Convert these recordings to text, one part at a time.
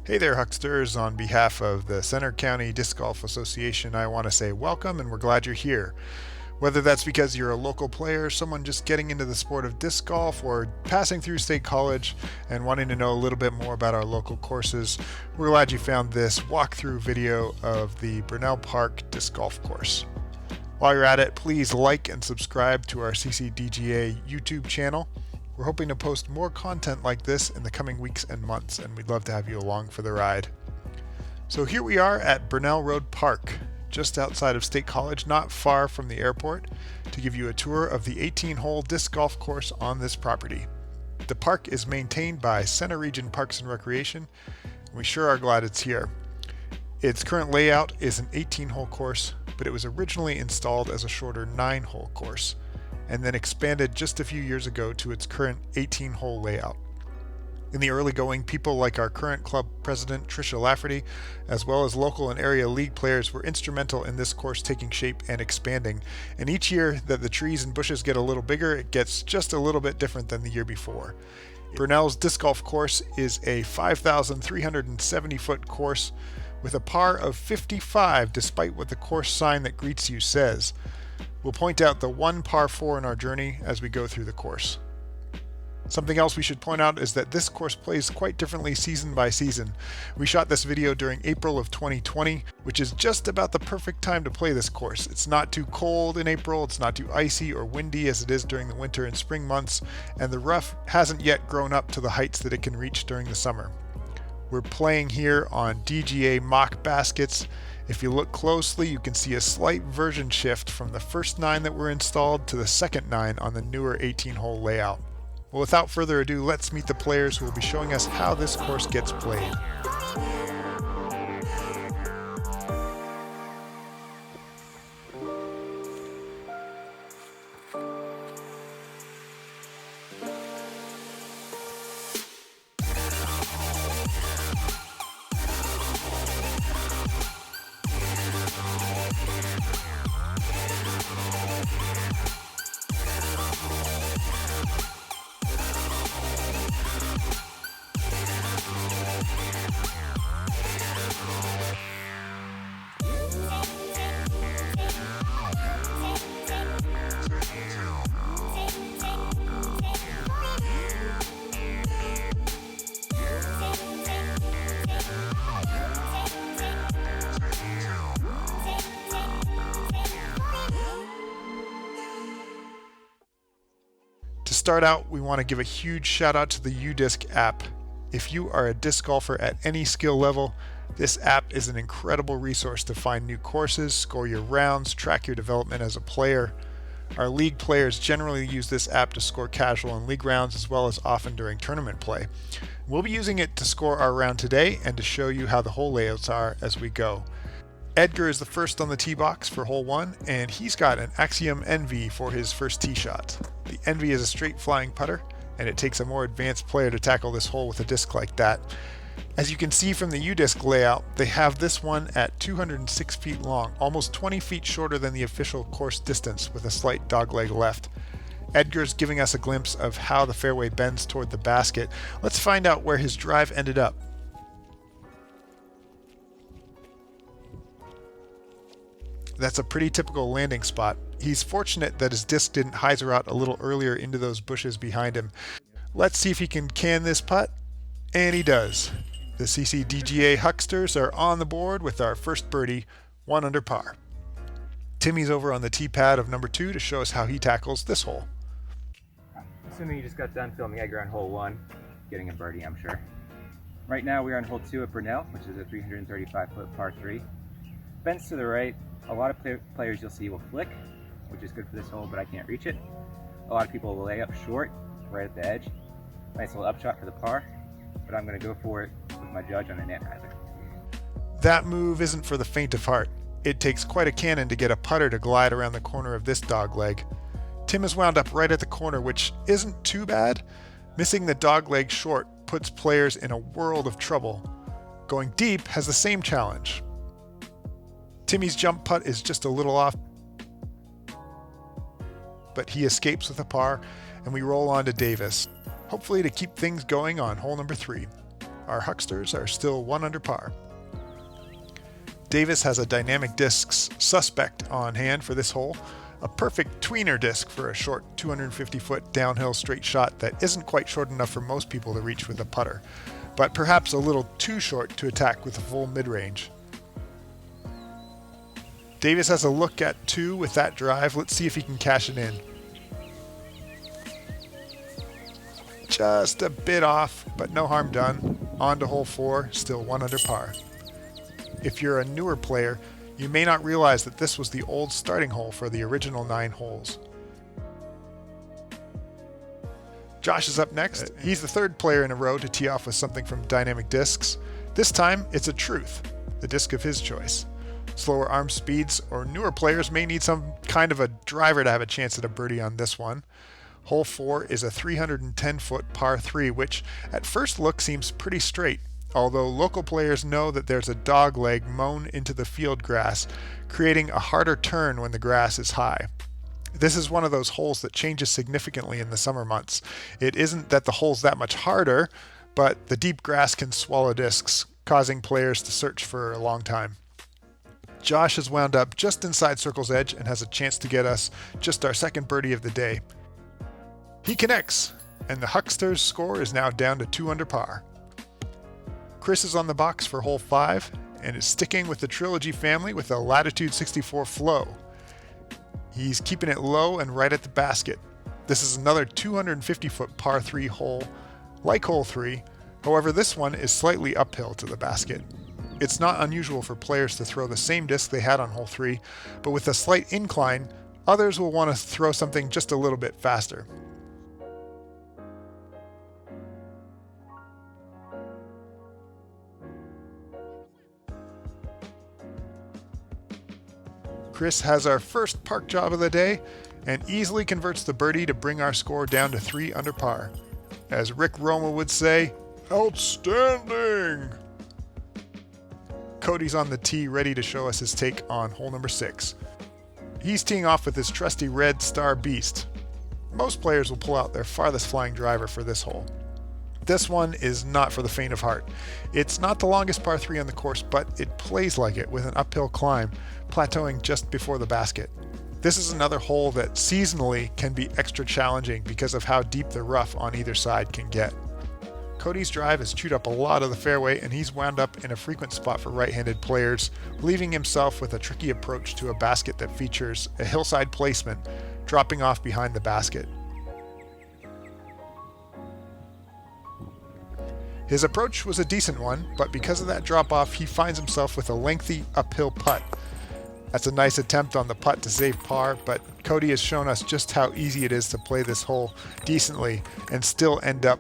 Hey there, Hucksters. On behalf of the Center County Disc Golf Association, I want to say welcome and we're glad you're here. Whether that's because you're a local player, someone just getting into the sport of disc golf, or passing through State College and wanting to know a little bit more about our local courses, we're glad you found this walkthrough video of the Bernel Park Disc Golf Course. While you're at it, please like and subscribe to our CCDGA YouTube channel. We're hoping to post more content like this in the coming weeks and months, and we'd love to have you along for the ride. So here we are at Bernel Road Park, just outside of State College, not far from the airport, to give you a tour of the 18-hole disc golf course on this property. The park is maintained by Center Region Parks and Recreation, and we sure are glad it's here. Its current layout is an 18-hole course, but it was originally installed as a shorter 9-hole course, and then expanded just a few years ago to its current 18-hole layout. In the early going, people like our current club president, Tricia Lafferty, as well as local and area league players were instrumental in this course taking shape and expanding. And each year that the trees and bushes get a little bigger, it gets just a little bit different than the year before. Bernel's disc golf course is a 5,370-foot course with a par of 55, despite what the course sign that greets you says. We'll point out the one par 4 in our journey as we go through the course. Something else we should point out is that this course plays quite differently season by season. We shot this video during April of 2020, which is just about the perfect time to play this course. It's not too cold in April, it's not too icy or windy as it is during the winter and spring months, and the rough hasn't yet grown up to the heights that it can reach during the summer. We're playing here on DGA mock baskets. If you look closely, you can see a slight version shift from the first 9 that were installed to the second 9 on the newer 18-hole layout. Well, without further ado, let's meet the players who will be showing us how this course gets played. To start out, we want to give a huge shout out to the UDisc app. If you are a disc golfer at any skill level, this app is an incredible resource to find new courses, score your rounds, track your development as a player. Our league players generally use this app to score casual and league rounds, as well as often during tournament play. We'll be using it to score our round today and to show you how the hole layouts are as we go. Edgar is the first on the tee box for hole 1, and he's got an Axiom Envy for his first tee shot. The Envy is a straight flying putter, and it takes a more advanced player to tackle this hole with a disc like that. As you can see from the UDisc layout, they have this one at 206 feet long, almost 20 feet shorter than the official course distance, with a slight dogleg left. Edgar's giving us a glimpse of how the fairway bends toward the basket. Let's find out where his drive ended up. That's a pretty typical landing spot. He's fortunate that his disc didn't hyzer out a little earlier into those bushes behind him. Let's see if he can can this putt, and he does. The CCDGA Hucksters are on the board with our first birdie, 1 under par. Timmy's over on the tee pad of number 2 to show us how he tackles this hole. Assuming you just got done filming Edgar on hole 1, getting a birdie, I'm sure. Right now we are on hole 2 at Bernel, which is a 335-foot par 3. Bends to the right. A lot of players you'll see will flick, which is good for this hole, but I can't reach it. A lot of people will lay up short, right at the edge. Nice little upshot for the par, but I'm going to go for it with my judge on an net riser. That move isn't for the faint of heart. It takes quite a cannon to get a putter to glide around the corner of this dogleg. Tim is wound up right at the corner, which isn't too bad. Missing the dogleg short puts players in a world of trouble. Going deep has the same challenge. Timmy's jump putt is just a little off, but he escapes with a par, and we roll on to Davis, hopefully to keep things going on hole number 3. Our hucksters are still 1 under par. Davis has a dynamic discs suspect on hand for this hole, a perfect tweener disc for a short 250-foot downhill straight shot that isn't quite short enough for most people to reach with a putter, but perhaps a little too short to attack with a full mid-range. Davis has a look at 2 with that drive. Let's see if he can cash it in. Just a bit off, but no harm done. On to hole 4, still 1 under par. If you're a newer player, you may not realize that this was the old starting hole for the original 9 holes. Josh is up next. He's the 3rd player in a row to tee off with something from Dynamic Discs. This time, it's a Truth, the disc of his choice. Slower arm speeds or newer players may need some kind of a driver to have a chance at a birdie on this one. Hole 4 is a 310-foot par 3, which at first look seems pretty straight, although local players know that there's a dog leg mown into the field grass, creating a harder turn when the grass is high. This is one of those holes that changes significantly in the summer months. It isn't that the hole's that much harder, but the deep grass can swallow discs, causing players to search for a long time. Josh has wound up just inside circle's edge and has a chance to get us just our 2nd birdie of the day. He connects, and the huckster's score is now down to 2 under par. Chris is on the box for hole 5 and is sticking with the Trilogy family with a Latitude 64 flow. He's keeping it low and right at the basket. This is another 250-foot par 3 hole, like hole 3, however this one is slightly uphill to the basket. It's not unusual for players to throw the same disc they had on hole 3, but with a slight incline, others will want to throw something just a little bit faster. Chris has our first park job of the day and easily converts the birdie to bring our score down to 3 under par. As Rick Roma would say, outstanding! Cody's on the tee ready to show us his take on hole number 6. He's teeing off with his trusty red Star Beast. Most players will pull out their farthest flying driver for this hole. This one is not for the faint of heart. It's not the longest par 3 on the course, but it plays like it with an uphill climb, plateauing just before the basket. This is another hole that seasonally can be extra challenging because of how deep the rough on either side can get. Cody's drive has chewed up a lot of the fairway and he's wound up in a frequent spot for right-handed players, leaving himself with a tricky approach to a basket that features a hillside placement, dropping off behind the basket. His approach was a decent one, but because of that drop-off, he finds himself with a lengthy uphill putt. That's a nice attempt on the putt to save par, but Cody has shown us just how easy it is to play this hole decently and still end up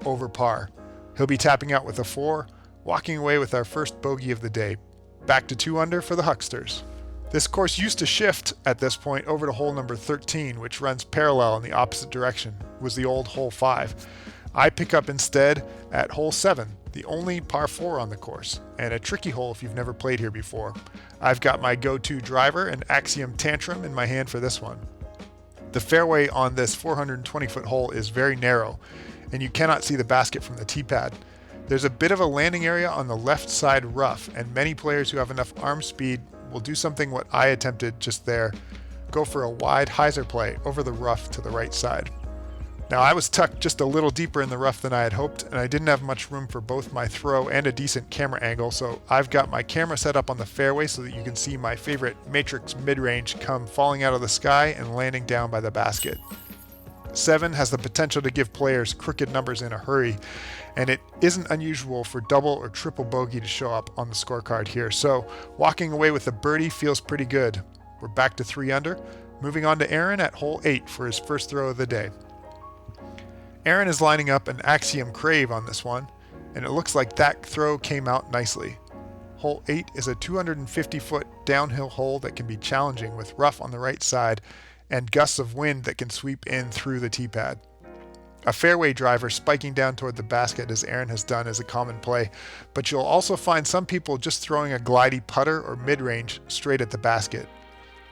over par. He'll be tapping out with a 4, walking away with our first bogey of the day. Back to 2 under for the hucksters. This course used to shift at this point over to hole number 13, which runs parallel in the opposite direction, was the old hole 5. I pick up instead at hole 7, the only par 4 on the course, and a tricky hole if you've never played here before. I've got my go-to driver and Axiom Tantrum in my hand for this one. The fairway on this 420-foot hole is very narrow, and you cannot see the basket from the tee pad. There's a bit of a landing area on the left side rough, and many players who have enough arm speed will do something what I attempted just there, go for a wide hyzer play over the rough to the right side. Now I was tucked just a little deeper in the rough than I had hoped, and I didn't have much room for both my throw and a decent camera angle, so I've got my camera set up on the fairway so that you can see my favorite Matrix mid-range come falling out of the sky and landing down by the basket. 7 has the potential to give players crooked numbers in a hurry, and it isn't unusual for double or triple bogey to show up on the scorecard here, so walking away with a birdie feels pretty good. We're back to 3 under, moving on to Erin at hole 8 for his first throw of the day. Erin is lining up an Axiom Crave on this one, and it looks like that throw came out nicely. Hole 8 is a 250-foot downhill hole that can be challenging with rough on the right side and gusts of wind that can sweep in through the tee pad. A fairway driver spiking down toward the basket as Erin has done is a common play, but you'll also find some people just throwing a glidey putter or mid-range straight at the basket.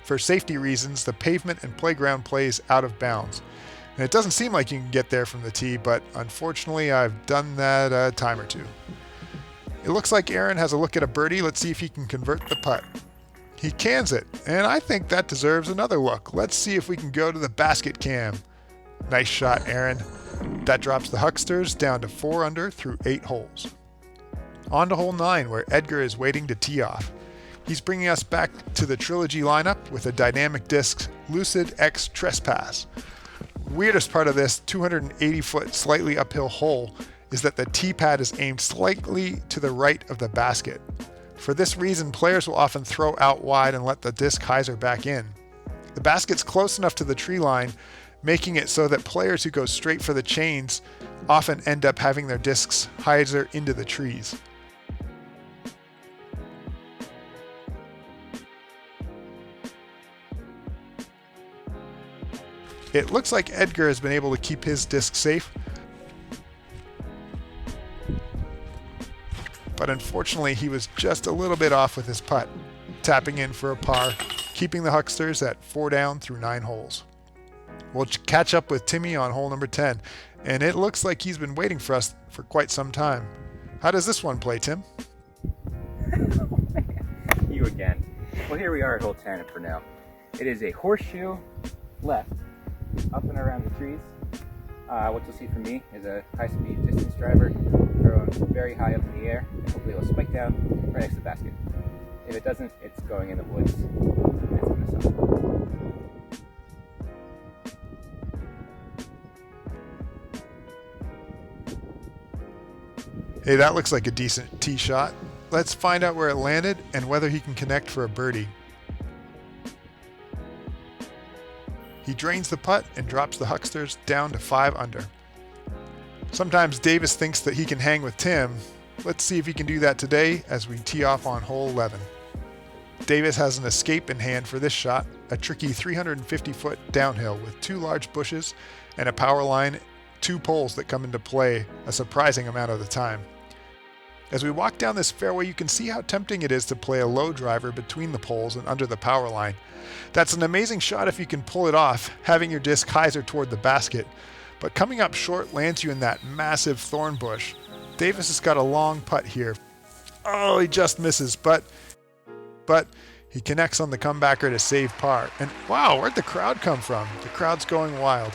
For safety reasons, the pavement and playground plays out of bounds. And it doesn't seem like you can get there from the tee, but unfortunately I've done that a time or two. It looks like Erin has a look at a birdie. Let's see if he can convert the putt. He cans it, and I think that deserves another look. Let's see if we can go to the basket cam. Nice shot, Erin. That drops the Hucksters down to 4 under through 8 holes. On to hole 9, where Edgar is waiting to tee off. He's bringing us back to the Trilogy lineup with a dynamic disc Lucid X Trespass. Weirdest part of this 280-foot slightly uphill hole is that the tee pad is aimed slightly to the right of the basket. For this reason, players will often throw out wide and let the disc hyzer back in. The basket's close enough to the tree line, making it so that players who go straight for the chains often end up having their discs hyzer into the trees. It looks like Edgar has been able to keep his disc safe, but unfortunately he was just a little bit off with his putt, tapping in for a par, keeping the Hucksters at 4 down through 9 holes. We'll catch up with Timmy on hole number 10, and it looks like he's been waiting for us for quite some time. How does this one play, Tim? You again. Well, here we are at hole 10 at Bernel. It is a horseshoe left, up and around the trees. What you'll see from me is a high-speed distance driver thrown very high up in the air, and hopefully it will spike down right next to the basket. If it doesn't, it's going in the woods, and it's going to suck. Hey, that looks like a decent tee shot. Let's find out where it landed and whether he can connect for a birdie. He drains the putt and drops the Hucksters down to 5 under. Sometimes Davis thinks that he can hang with Tim. Let's see if he can do that today as we tee off on hole 11. Davis has an escape in hand for this shot, a tricky 350-foot downhill with 2 large bushes and a power line, 2 poles that come into play a surprising amount of the time. As we walk down this fairway, you can see how tempting it is to play a low driver between the poles and under the power line. That's an amazing shot if you can pull it off, having your disc hyzer toward the basket, but coming up short lands you in that massive thorn bush. Davis has got a long putt here. Oh, he just misses, but he connects on the comebacker to save par. And wow, where'd the crowd come from? The crowd's going wild.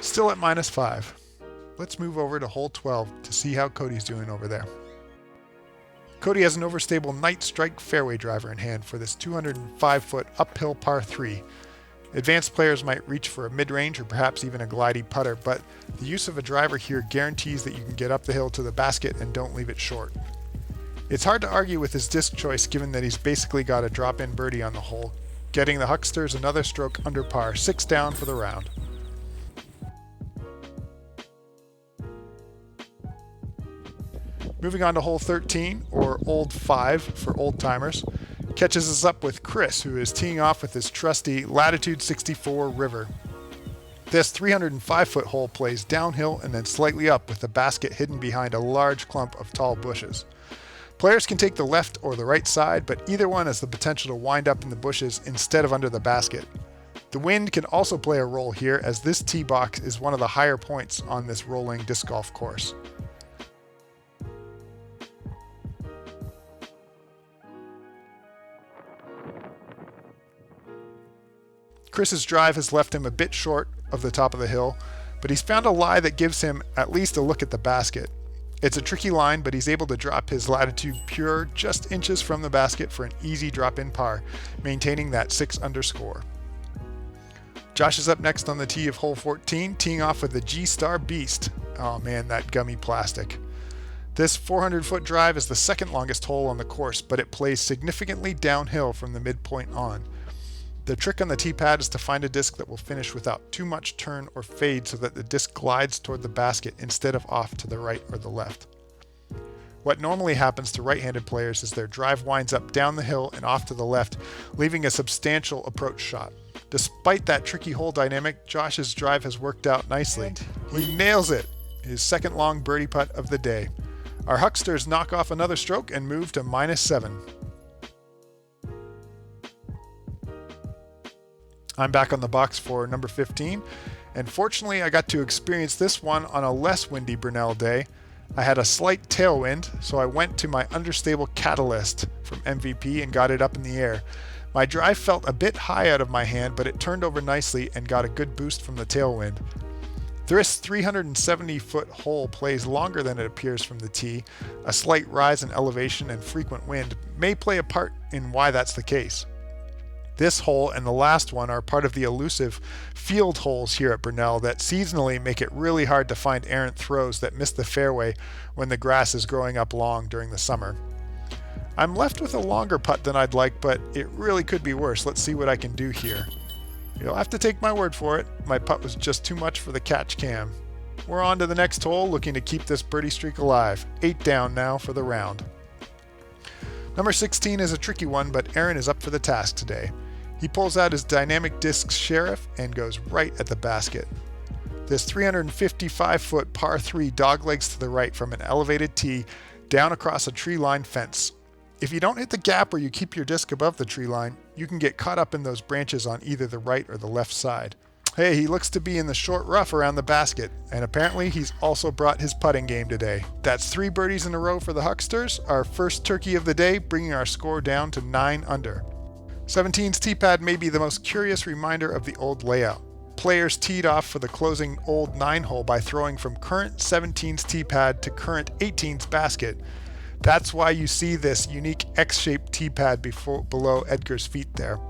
Still at -5. Let's move over to hole 12 to see how Cody's doing over there. Cody has an overstable night strike fairway driver in hand for this 205-foot uphill par 3. Advanced players might reach for a mid-range or perhaps even a glidey putter, but the use of a driver here guarantees that you can get up the hill to the basket and don't leave it short. It's hard to argue with his disc choice given that he's basically got a drop-in birdie on the hole, getting the Hucksters another stroke under par, 6 down for the round. Moving on to hole 13, or Old 5 for old timers, catches us up with Chris, who is teeing off with his trusty Latitude 64 River. This 305-foot hole plays downhill and then slightly up with the basket hidden behind a large clump of tall bushes. Players can take the left or the right side, but either one has the potential to wind up in the bushes instead of under the basket. The wind can also play a role here, as this tee box is one of the higher points on this rolling disc golf course. Chris's drive has left him a bit short of the top of the hill, but he's found a lie that gives him at least a look at the basket. It's a tricky line, but he's able to drop his Latitude Pure just inches from the basket for an easy drop-in par, maintaining that 6 under score. Josh is up next on the tee of hole 14, teeing off with the G-Star Beast. Oh man, that gummy plastic. This 400-foot drive is the second longest hole on the course, but it plays significantly downhill from the midpoint on. The trick on the tee pad is to find a disc that will finish without too much turn or fade so that the disc glides toward the basket instead of off to the right or the left. What normally happens to right-handed players is their drive winds up down the hill and off to the left, leaving a substantial approach shot. Despite that tricky hole dynamic, Josh's drive has worked out nicely. He nails it, his second long birdie putt of the day. Our Hucksters knock off another stroke and move to -7. I'm back on the box for number 15, and fortunately I got to experience this one on a less windy Bernel day. I had a slight tailwind, so I went to my understable catalyst from MVP and got it up in the air. My drive felt a bit high out of my hand, but it turned over nicely and got a good boost from the tailwind. This 370-foot hole plays longer than it appears from the tee. A slight rise in elevation and frequent wind may play a part in why that's the case. This hole and the last one are part of the elusive field holes here at Bernel that seasonally make it really hard to find errant throws that miss the fairway when the grass is growing up long during the summer. I'm left with a longer putt than I'd like, but it really could be worse. Let's see what I can do here. You'll have to take my word for it. My putt was just too much for the catch cam. We're on to the next hole, looking to keep this birdie streak alive. 8 down now for the round. Number 16 is a tricky one, but Erin is up for the task today. He pulls out his dynamic disc Sheriff and goes right at the basket. This 355-foot par 3 doglegs to the right from an elevated tee down across a tree-lined fence. If you don't hit the gap or you keep your disc above the tree line, you can get caught up in those branches on either the right or the left side. Hey, he looks to be in the short rough around the basket, and apparently he's also brought his putting game today. That's 3 birdies in a row for the Hucksters, our first turkey of the day, bringing our score down to 9 under. 17's tee pad may be the most curious reminder of the old layout. Players teed off for the closing old 9 hole by throwing from current 17's tee pad to current 18's basket. That's why you see this unique X-shaped tee pad below Edgar's feet there.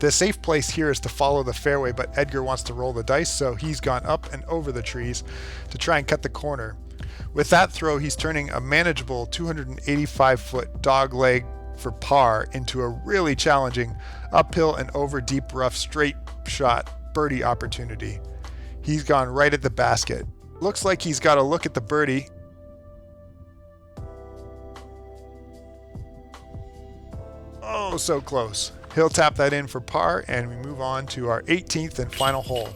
The safe place here is to follow the fairway, but Edgar wants to roll the dice, so he's gone up and over the trees to try and cut the corner. With that throw, he's turning a manageable 285-foot dog leg for par into a really challenging uphill and over deep rough straight shot birdie opportunity. He's gone right at the basket. Looks like he's got a look at the birdie. Oh, so close. He'll tap that in for par, and we move on to our 18th and final hole.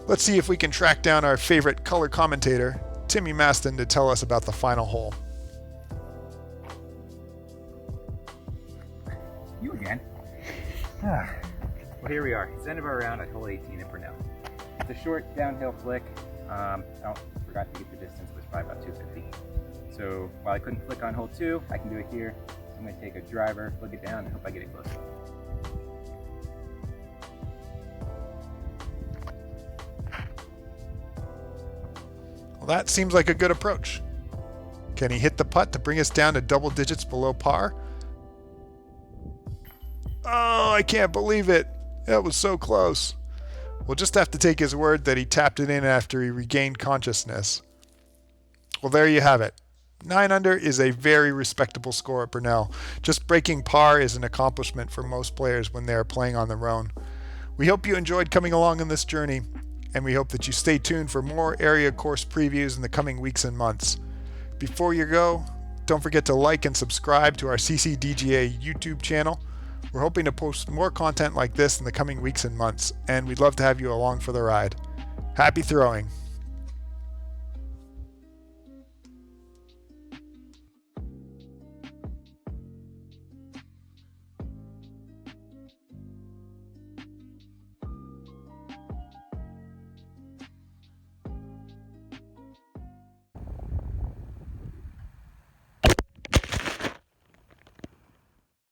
Let's see if we can track down our favorite color commentator, Timmy Maston, to tell us about the final hole. You again. Well, here we are. It's the end of our round at hole 18 at Bernel. It's a short downhill flick. Forgot to get the distance, but it's probably about 250. So while I couldn't flick on hole 2, I can do it here. I'm going to take a driver, flick it down, and hope I get it close. Well, that seems like a good approach. Can he hit the putt to bring us down to double digits below par? Oh, I can't believe it. That was so close. We'll just have to take his word that he tapped it in after he regained consciousness. Well, there you have it. 9 under is a very respectable score at Bernel. Just breaking par is an accomplishment for most players when they are playing on their own. We hope you enjoyed coming along on this journey, and we hope that you stay tuned for more area course previews in the coming weeks and months. Before you go, don't forget to like and subscribe to our CCDGA YouTube channel. We're hoping to post more content like this in the coming weeks and months, and we'd love to have you along for the ride. Happy throwing!